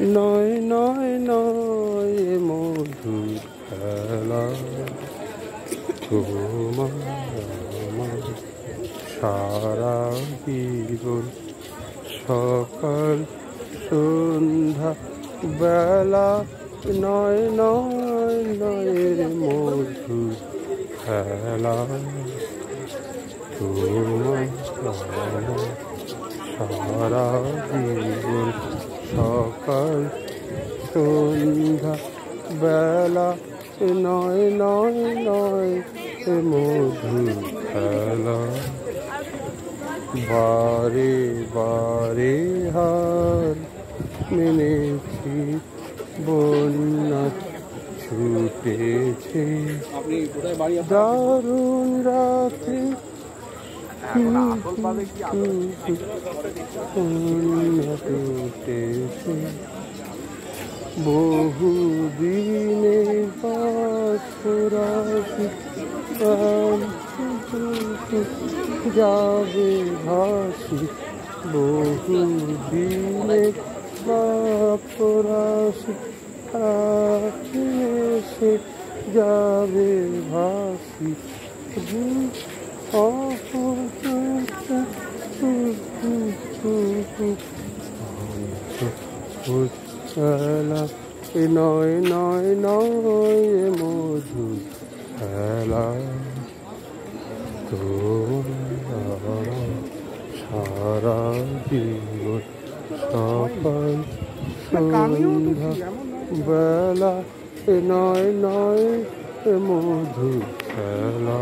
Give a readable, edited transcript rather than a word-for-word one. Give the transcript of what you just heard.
নয় নয় নয় মধুর খেলা তোমার আমার সারা জীবন সকাল সন্ধ্যা বেলা নয় নয় নয় মধুর খেলা তোমার আমার সারা জীবন সকাল সন্ধ্যা বেলা নয় নয় নয় মধুর খেলা বারে বারে হার মেনেছি বন্যা ছুটেছে দারুণ রাত্রি টুটেছে বহুদিনে বাসরাশি যাবে ভাসি বহুদিনে বাসরাশি এসে যাবে ভাসি খেলা নয় নয় নয় মধুর খেলা তোমার সারা জীবন সকাল সন্ধ্যা বেলা নয় নয় মধুর খেলা।